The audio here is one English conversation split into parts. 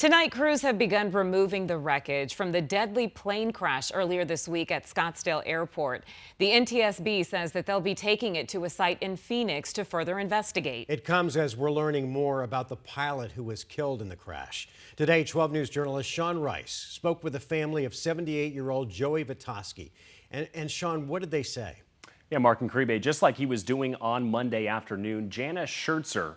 Tonight, crews have begun removing the wreckage from the deadly plane crash earlier this week at Scottsdale Airport. The NTSB says that they'll be taking it to a site in Phoenix to further investigate. It comes as we're learning more about the pilot who was killed in the crash. Today, 12 News journalist Sean Rice spoke with the family of 78-year-old Joie Vitosky. And Sean, what did they say? Yeah, Mark and Kribe, just like he was doing on Monday afternoon, Jana Schertzer,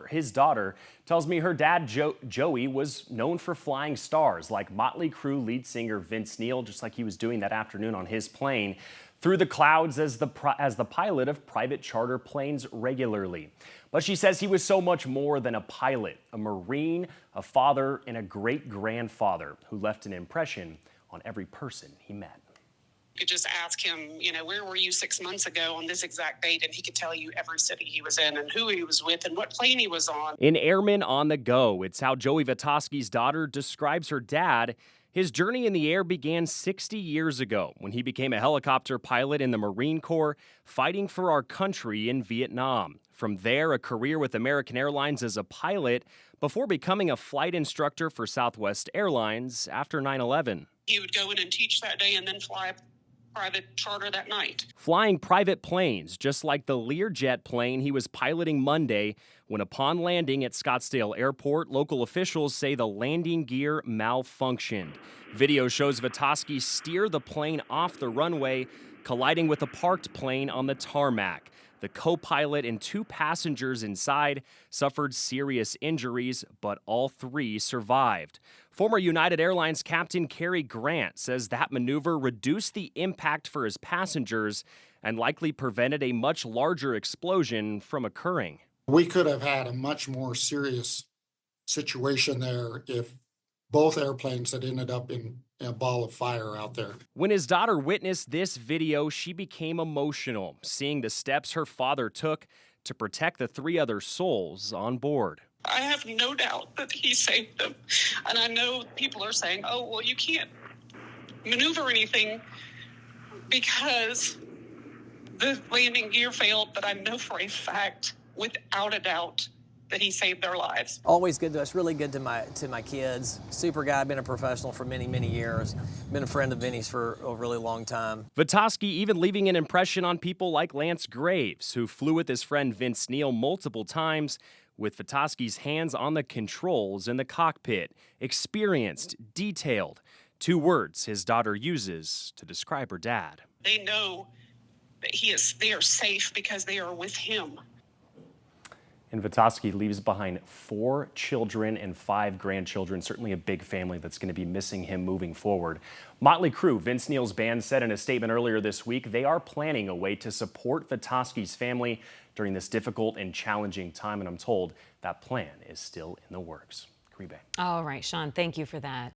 his daughter, tells me her dad, Joey, was known for flying stars like Motley Crue lead singer Vince Neil, just like he was doing that afternoon on his plane, through the clouds as the pilot of private charter planes regularly. But she says he was so much more than a pilot, a Marine, a father, and a great-grandfather who left an impression on every person he met. You could just ask him, where were you 6 months ago on this exact date? And he could tell you every city he was in and who he was with and what plane he was on. In Airman on the Go, it's how Joie Vitosky's daughter describes her dad. His journey in the air began 60 years ago when he became a helicopter pilot in the Marine Corps, fighting for our country in Vietnam. From there, a career with American Airlines as a pilot before becoming a flight instructor for Southwest Airlines after 9/11. He would go in and teach that day and then fly private charter that night. Flying private planes, just like the Learjet plane he was piloting Monday, when upon landing at Scottsdale Airport, local officials say the landing gear malfunctioned. Video shows Vitosky steer the plane off the runway, colliding with a parked plane on the tarmac. The co-pilot and two passengers inside suffered serious injuries, but all three survived. Former United Airlines Captain Cary Grant says that maneuver reduced the impact for his passengers and likely prevented a much larger explosion from occurring. We could have had a much more serious situation there if both airplanes had ended up in a ball of fire out there. When his daughter witnessed this video, she became emotional, seeing the steps her father took to protect the three other souls on board. I have no doubt that he saved them. And I know people are saying, oh, well, you can't maneuver anything because the landing gear failed. But I know for a fact, without a doubt, that he saved their lives. Always good to us, really good to my kids. Super guy, been a professional for many, many years. Been a friend of Vinny's for a really long time. Vitosky even leaving an impression on people like Lance Graves, who flew with his friend Vince Neil multiple times, with Vitosky's hands on the controls in the cockpit. Experienced, detailed. Two words his daughter uses to describe her dad. They know that they are safe because they are with him. And Vitosky leaves behind 4 children and 5 grandchildren, certainly a big family that's going to be missing him moving forward. Motley Crue, Vince Neil's band, said in a statement earlier this week they are planning a way to support Vitosky's family during this difficult and challenging time, and I'm told that plan is still in the works. Kribe. All right, Sean, thank you for that.